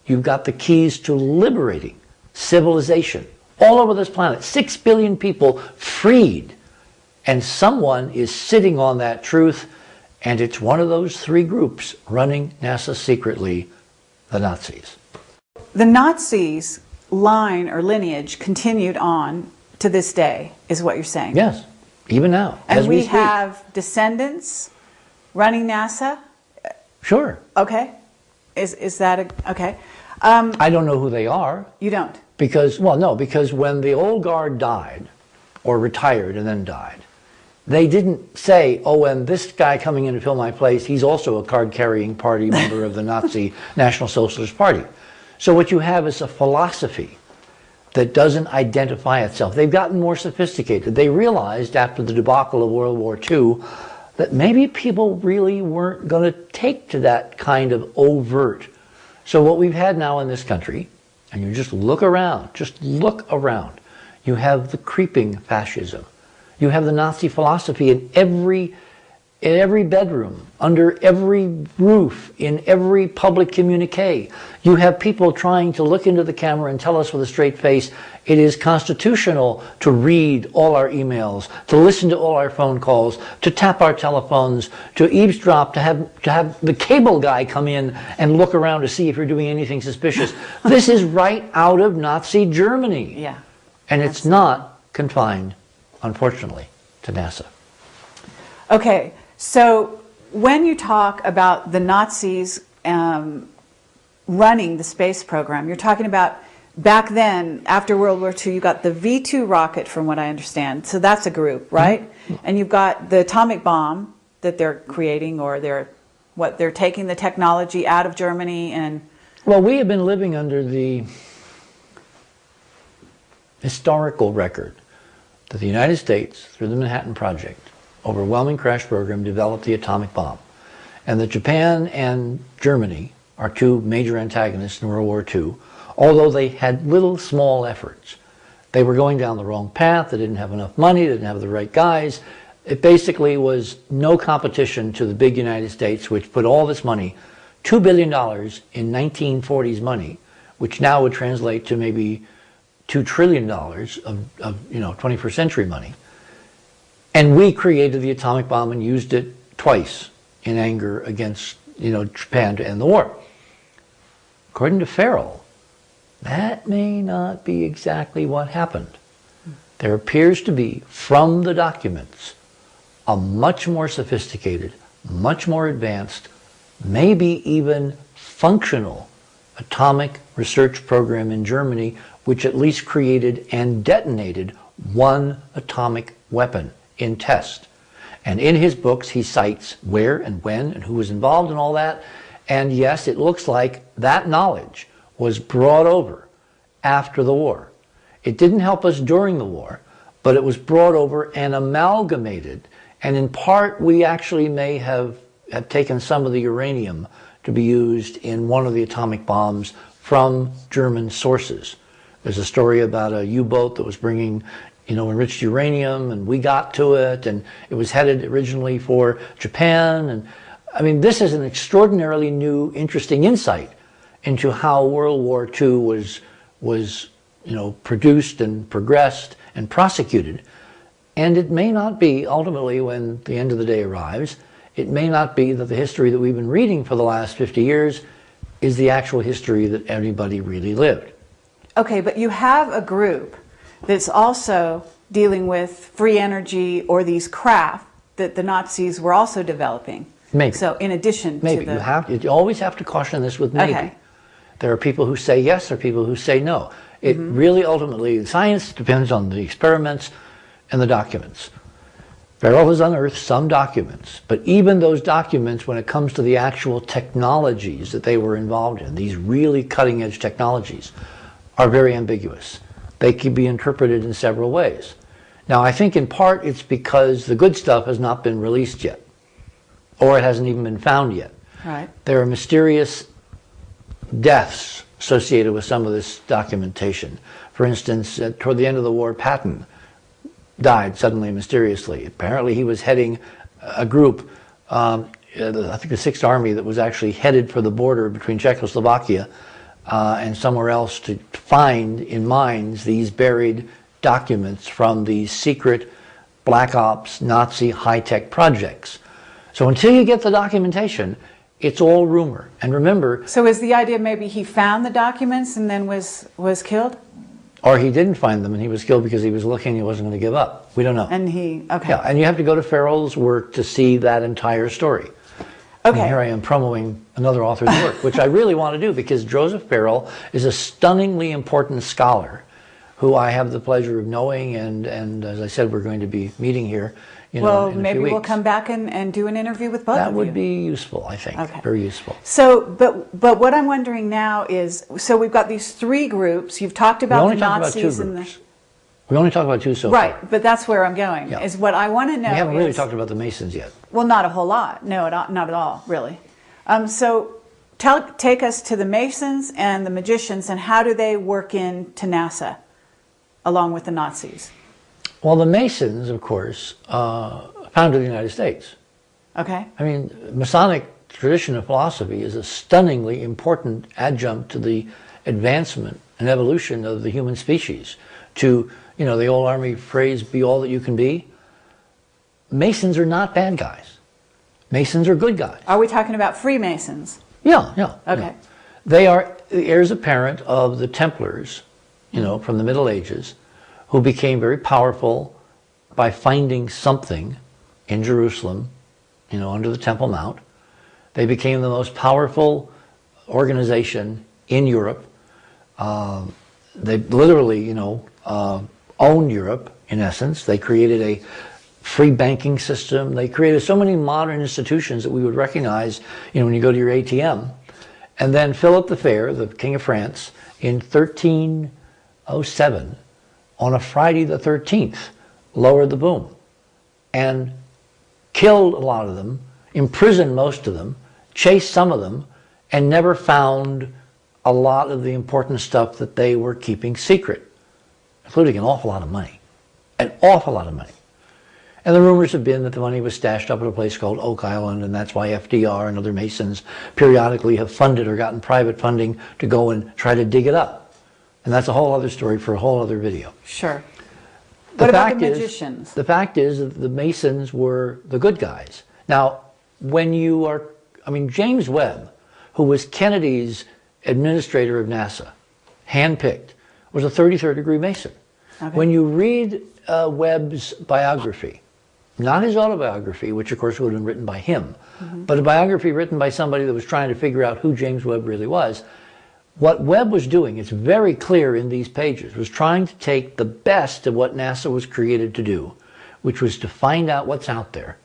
You've got the keys to liberating civilization all over this planet. 6 billion people freed. And someone is sitting on that truth, and it's one of those 3 groups running NASA secretly, the Nazis. The Nazis' line or lineage continued on to this day, is what you're saying. Yes, even now. And as we speak. have descendants running NASA. Sure. Okay. Is that okay? I don't know who they are. You don't. Because when the old guard died, or retired and then died, they didn't say, oh, and this guy coming in to fill my place, he's also a card-carrying party member of the Nazi National Socialist Party. So what you have is a philosophy that doesn't identify itself. They've gotten more sophisticated. They realized after the debacle of World War II that maybe people really weren't going to take to that kind of overt. So what we've had now in this country, and you just look around, you have the creeping fascism. You have the Nazi philosophy in every bedroom, under every roof, in every public communique. You have people trying to look into the camera and tell us with a straight face, it is constitutional to read all our emails, to listen to all our phone calls, to tap our telephones, to eavesdrop, to have the cable guy come in and look around to see if you're doing anything suspicious. This is right out of Nazi Germany. Yeah. And it's not confined, unfortunately, to NASA. Okay. So when you talk about the Nazis running the space program, you're talking about back then, after World War II, you got the V2 rocket, from what I understand. So that's a group, right? And you've got the atomic bomb that they're creating, or they're taking the technology out of Germany and... Well, we have been living under the historical record that the United States, through the Manhattan Project, overwhelming crash program, developed the atomic bomb. And that Japan and Germany are two major antagonists in World War II, although they had little small efforts. They were going down the wrong path, they didn't have enough money, they didn't have the right guys. It basically was no competition to the big United States, which put all this money, $2 billion in 1940s money, which now would translate to maybe $2 trillion of 21st century money. And we created the atomic bomb and used it twice in anger against Japan to end the war. According to Farrell, that may not be exactly what happened. There appears to be, from the documents, a much more sophisticated, much more advanced, maybe even functional atomic research program in Germany, which at least created and detonated one atomic weapon in test. And in his books, he cites where and when and who was involved and all that. And yes, it looks like that knowledge was brought over after the war. It didn't help us during the war, but it was brought over and amalgamated. And in part, we actually may have taken some of the uranium to be used in one of the atomic bombs from German sources. There's a story about a U-boat that was bringing enriched uranium, and we got to it, and it was headed originally for Japan. And I mean, this is an extraordinarily new, interesting insight into how World War II was produced and progressed and prosecuted. And it may not be, ultimately, when the end of the day arrives, it may not be that the history that we've been reading for the last 50 years is the actual history that anybody really lived. Okay, but you have a group that's also dealing with free energy, or these craft that the Nazis were also developing. Maybe. So in addition maybe. to the... You always have to caution this with maybe. Okay. There are people who say yes, there are people who say no. It really ultimately, science depends on the experiments and the documents. Farrell has unearthed some documents, but even those documents, when it comes to the actual technologies that they were involved in, these really cutting edge technologies, are very ambiguous. They can be interpreted in several ways. Now, I think in part it's because the good stuff has not been released yet, or it hasn't even been found yet. Right. There are mysterious deaths associated with some of this documentation. For instance, toward the end of the war, Patton died suddenly, mysteriously. Apparently he was heading a group, I think the 6th Army, that was actually headed for the border between Czechoslovakia and somewhere else to find in mines these buried documents from these secret black ops Nazi high-tech projects. So until you get the documentation, it's all rumor. And remember... So is the idea maybe he found the documents and then was killed? Or he didn't find them and he was killed because he was looking, he wasn't going to give up. We don't know. And okay. Yeah, and you have to go to Farrell's work to see that entire story. Okay. And here I am promoting another author's work, which I really want to do, because Joseph Farrell is a stunningly important scholar who I have the pleasure of knowing, and as I said, we're going to be meeting here in a maybe few we'll weeks. come back and do an interview with both of you. That would be useful, I think. Okay. Very useful. So, but what I'm wondering now is, so we've got these 3 groups. You've talked about the Nazis and the... We only talked about 2 so far. Right, but that's where I'm going. Yeah. Is what I want to know. We haven't really talked about the Masons yet. Well, not a whole lot. No, not at all, really. So take us to the Masons and the magicians, and how do they work into NASA along with the Nazis? Well, the Masons, of course, founded the United States. Okay. I mean, Masonic tradition of philosophy is a stunningly important adjunct to the advancement and evolution of the human species. To, the old Army phrase, be all that you can be. Masons are not bad guys. Masons are good guys. Are we talking about Freemasons? Yeah. Okay. Yeah. They are the heirs apparent of the Templars, from the Middle Ages, who became very powerful by finding something in Jerusalem, under the Temple Mount. They became the most powerful organization in Europe. They literally, owned Europe, in essence. They created a free banking system. They created so many modern institutions that we would recognize, when you go to your ATM. And then Philip the Fair, the King of France, in 1307, on a Friday the 13th, lowered the boom and killed a lot of them, imprisoned most of them, chased some of them, and never found a lot of the important stuff that they were keeping secret, including an awful lot of money. An awful lot of money. And the rumors have been that the money was stashed up at a place called Oak Island, and that's why FDR and other Masons periodically have funded or gotten private funding to go and try to dig it up. And that's a whole other story for a whole other video. Sure. What about the magicians? The fact is that the Masons were the good guys. Now, James Webb, who was Kennedy's administrator of NASA, handpicked, was a 33rd degree Mason. Okay. When you read Webb's biography, not his autobiography, which of course would have been written by him, but a biography written by somebody that was trying to figure out who James Webb really was, what Webb was doing, it's very clear in these pages, was trying to take the best of what NASA was created to do, which was to find out what's out there,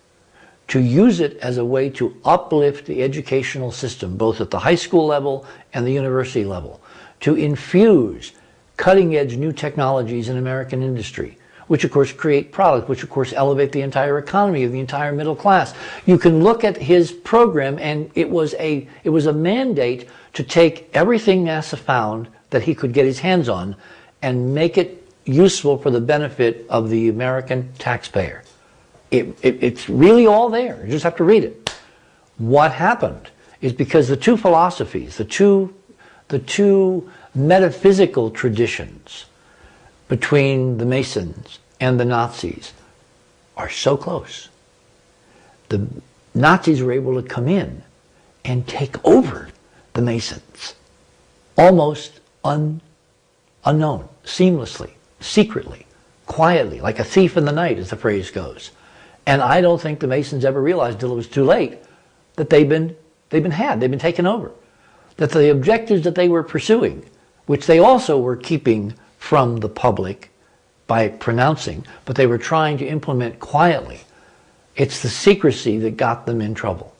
to use it as a way to uplift the educational system, both at the high school level and the university level, to infuse cutting-edge new technologies in American industry, which of course create products, which of course elevate the entire economy of the entire middle class. You can look at his program, and it was a mandate to take everything NASA found that he could get his hands on and make it useful for the benefit of the American taxpayer. It's really all there. You just have to read it. What happened is because the two philosophies, the two metaphysical traditions between the Masons and the Nazis are so close. The Nazis were able to come in and take over the Masons almost unknown, seamlessly, secretly, quietly, like a thief in the night, as the phrase goes. And I don't think the Masons ever realized until it was too late that they've been taken over. That the objectives that they were pursuing, which they also were keeping from the public by pronouncing, but they were trying to implement quietly. It's the secrecy that got them in trouble.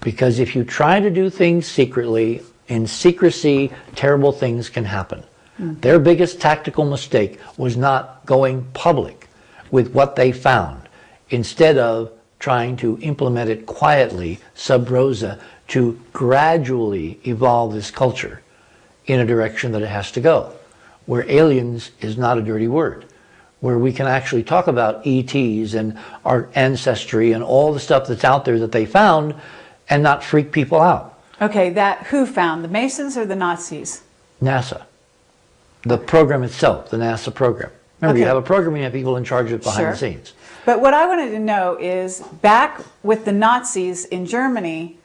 Because if you try to do things secretly, in secrecy, terrible things can happen. Their biggest tactical mistake was not going public with what they found, instead of trying to implement it quietly, sub rosa, to gradually evolve this culture in a direction that it has to go, where aliens is not a dirty word, where we can actually talk about ETs and our ancestry and all the stuff that's out there that they found and not freak people out. Okay, who found? The Masons or the Nazis? NASA. The program itself, the NASA program. Remember, Okay. you have a program, you have people in charge of it behind Sure. the scenes. But what I wanted to know is, back with the Nazis in Germany,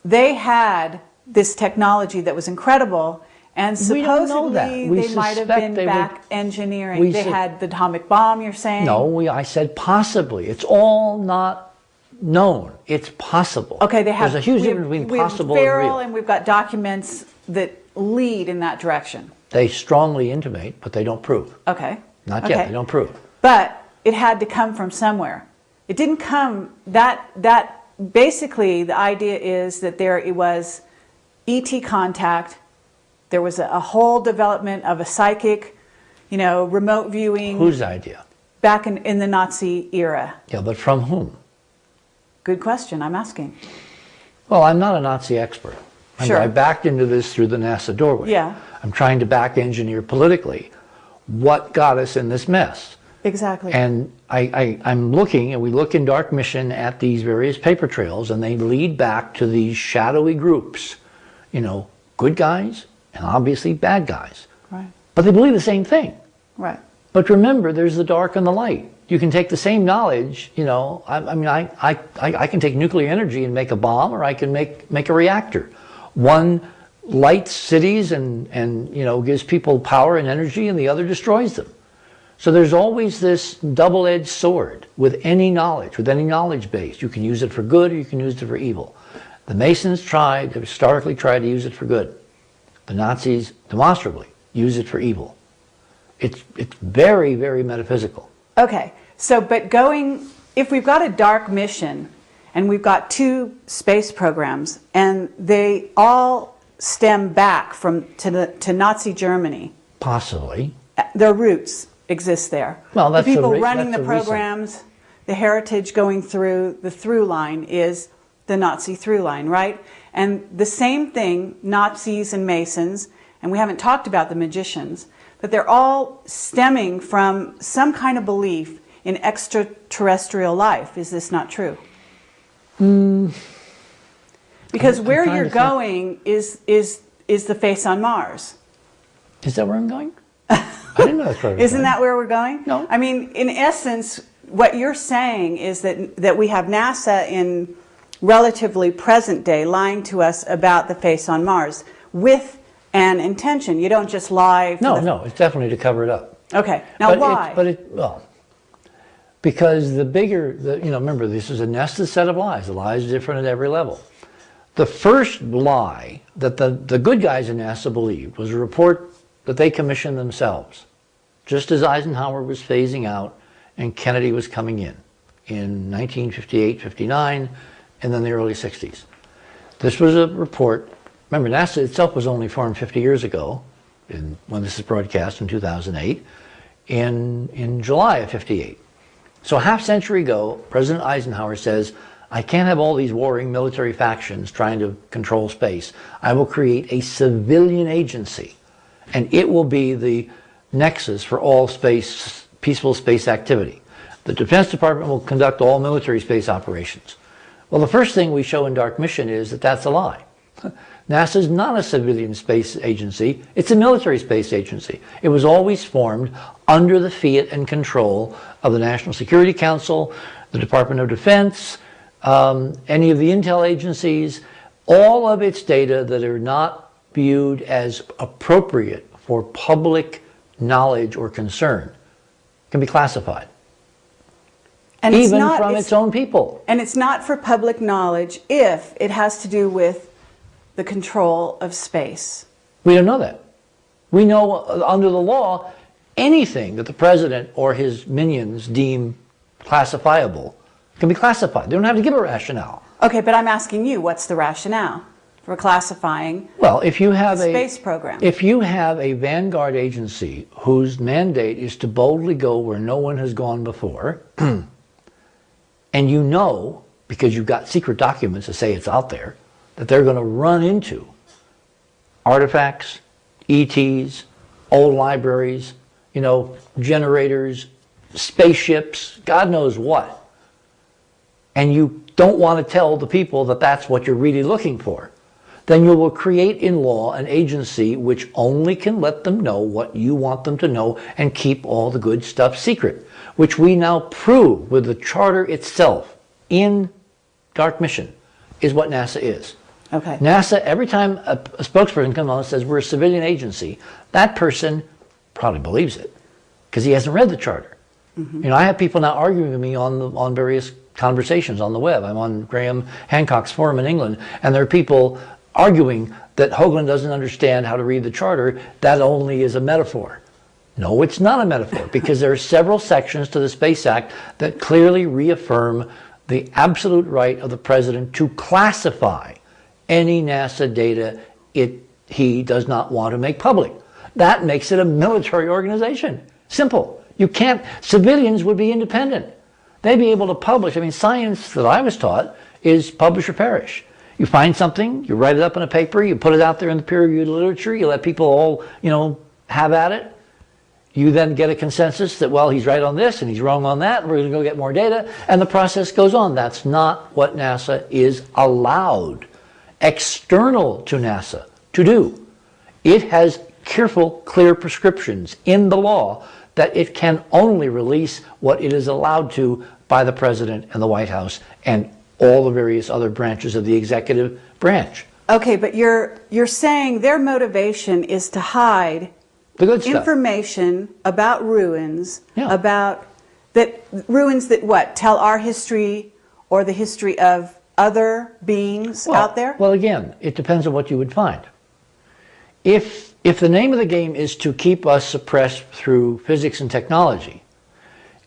they had this technology that was incredible, and We don't know that. supposedly We they might have suspect been they were- back engineering. we They su- had the atomic bomb, you're saying? No, I said possibly. It's all not known. It's possible. Okay, they have. There's a huge we have- difference between we have possible and Farrell, real. and we've got documents that lead in that direction. They strongly intimate, but they don't prove. Okay. Not Okay. yet. They don't prove. But it had to come from somewhere. It didn't come, that basically the idea is that it was ET contact, there was a whole development of a psychic, remote viewing Whose idea? back in the Nazi era. Yeah, but from whom? Good question, I'm asking. Well, I'm not a Nazi expert. Sure. I backed into this through the NASA doorway. Yeah. I'm trying to back engineer politically what got us in this mess. Exactly. And I'm looking, and we look in Dark Mission at these various paper trails, and they lead back to these shadowy groups, good guys and obviously bad guys. Right. But they believe the same thing. Right. But remember, there's the dark and the light. You can take the same knowledge, I can take nuclear energy and make a bomb, or I can make a reactor. One lights cities and gives people power and energy, and the other destroys them. So there's always this double-edged sword with any knowledge base. You can use it for good, or you can use it for evil. The Masons historically tried to use it for good. The Nazis demonstrably use it for evil. It's very, very metaphysical. Okay, so but if we've got a dark mission and we've got 2 space programs and they all stem back to Nazi Germany. Possibly. Their roots exist there. Well, that's the people a running that's the a recent- programs, the heritage going through, the through line is the Nazi through line, right? And the same thing, Nazis and Masons, and we haven't talked about the magicians, but they're all stemming from some kind of belief in extraterrestrial life. Is this not true? Because where trying you're to think. going is the face on Mars. Is that where I'm going? I didn't know that's where I was Isn't going. that where we're going? No. I mean, in essence, what you're saying is that we have NASA in relatively present day lying to us about the face on Mars with an intention. You don't just lie. No, it's definitely to cover it up. Okay. Now, why? Because remember, this is a nested set of lies. The lies are different at every level. The first lie that the good guys in NASA believed was a report that they commissioned themselves, just as Eisenhower was phasing out and Kennedy was coming in 1958, 59, and then the early 60s. This was a report. Remember, NASA itself was only formed 50 years ago, when this is broadcast in 2008, in July of 58. So a half century ago, President Eisenhower says, I can't have all these warring military factions trying to control space. I will create a civilian agency, and it will be the nexus for all peaceful space activity. The Defense Department will conduct all military space operations. Well, the first thing we show in Dark Mission is that that's a lie. NASA is not a civilian space agency. It's a military space agency. It was always formed under the fiat and control of the National Security Council, the Department of Defense, any of the intel agencies. All of its data that are not viewed as appropriate for public knowledge or concern can be classified. And even from its own people. And it's not for public knowledge if it has to do with the control of space. We don't know that. We know under the law, anything that the president or his minions deem classifiable can be classified. They don't have to give a rationale. Okay, but I'm asking you, what's the rationale for classifying if you have the space program? If you have a vanguard agency whose mandate is to boldly go where no one has gone before, and you know, because you've got secret documents to say it's out there, that they're going to run into artifacts, ETs, old libraries, generators, spaceships, God knows what. And you don't want to tell the people that that's what you're really looking for. Then you will create in law an agency which only can let them know what you want them to know and keep all the good stuff secret, which we now prove with the charter itself in Dark Mission is what NASA is. Okay. NASA, every time a spokesperson comes on and says we're a civilian agency, that person probably believes it because he hasn't read the charter. Mm-hmm. I have people now arguing with me on various conversations on the web. I'm on Graham Hancock's forum in England, and there are people arguing that Hoagland doesn't understand how to read the charter. That only is a metaphor. No, it's not a metaphor because there are several sections to the Space Act that clearly reaffirm the absolute right of the president to classify any NASA data he does not want to make public. That makes it a military organization. Simple. Civilians would be independent. They'd be able to publish. Science that I was taught is publish or perish. You find something, you write it up in a paper, you put it out there in the peer-reviewed literature, you let people all, have at it. You then get a consensus that, well, he's right on this and he's wrong on that, and we're going to go get more data, and the process goes on. That's not what NASA is allowed, external to NASA, to do. It has careful, clear prescriptions in the law that it can only release what it is allowed to by the president and the White House and all the various other branches of the executive branch. Okay, but you're saying their motivation is to hide the good stuff. Information about ruins, Yeah. about ruins that what? Tell our history or the history of other beings out there? Well, again, it depends on what you would find. If If the name of the game is to keep us suppressed through physics and technology,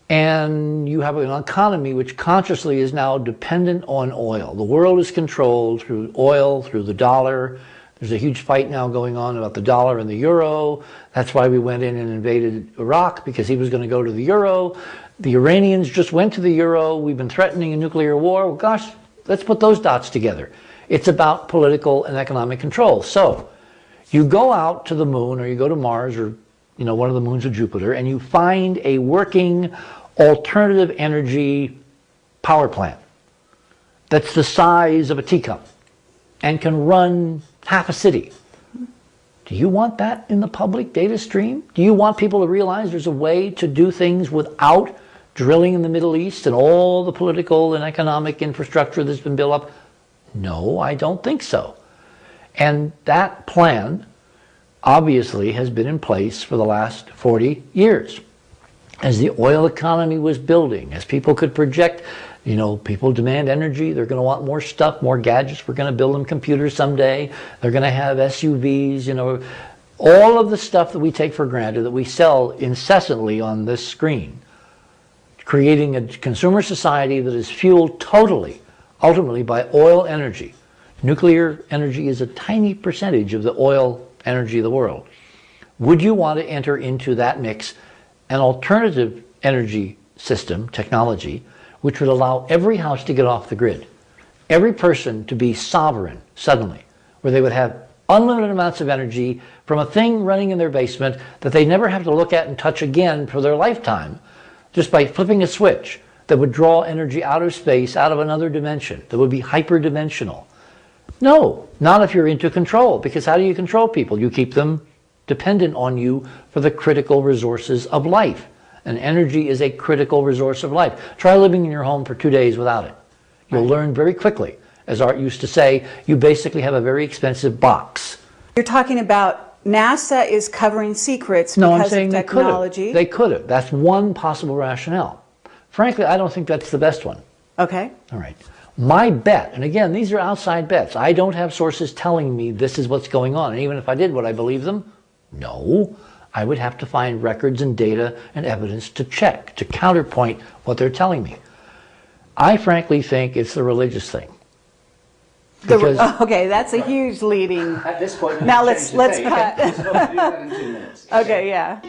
and you have an economy which consciously is now dependent on oil, the world is controlled through oil, through the dollar. There's a huge fight now going on about the dollar and the euro. That's why we went in and invaded Iraq, because he was going to go to the euro. The Iranians just went to the euro. We've been threatening a nuclear war. Well, gosh, let's put those dots together. It's about political and economic control. So you go out to the moon, or you go to Mars, or one of the moons of Jupiter, and you find a working alternative energy power plant that's the size of a teacup and can run half a city. Do you want that in the public data stream? Do you want people to realize there's a way to do things without drilling in the Middle East and all the political and economic infrastructure that's been built up? No, I don't think so. And that plan obviously has been in place for the last 40 years. As the oil economy was building, as people could project, people demand energy, they're going to want more stuff, more gadgets, we're going to build them computers someday, they're going to have SUVs, all of the stuff that we take for granted, that we sell incessantly on this screen, creating a consumer society that is fueled totally, ultimately, by oil energy. Nuclear energy is a tiny percentage of the oil energy of the world. Would you want to enter into that mix an alternative energy system, technology, which would allow every house to get off the grid, every person to be sovereign suddenly, where they would have unlimited amounts of energy from a thing running in their basement that they never have to look at and touch again for their lifetime, just by flipping a switch that would draw energy out of space, out of another dimension, that would be hyperdimensional? No, not if you're into control, because how do you control people? You keep them dependent on you for the critical resources of life. And energy is a critical resource of life. Try living in your home for 2 days without it. You'll learn very quickly. As Art used to say, you basically have a very expensive box. You're talking about NASA is covering secrets No, I'm because saying of they could have. technology. They could have. That's one possible rationale. Frankly, I don't think that's the best one. Okay. All right. My bet, and again, these are outside bets. I don't have sources telling me this is what's going on. And even if I did, would I believe them? No. I would have to find records and data and evidence to check, to counterpoint what they're telling me. I frankly think it's the religious thing. Okay, that's a huge leading. At this point, Now let's cut. cut. Okay, yeah.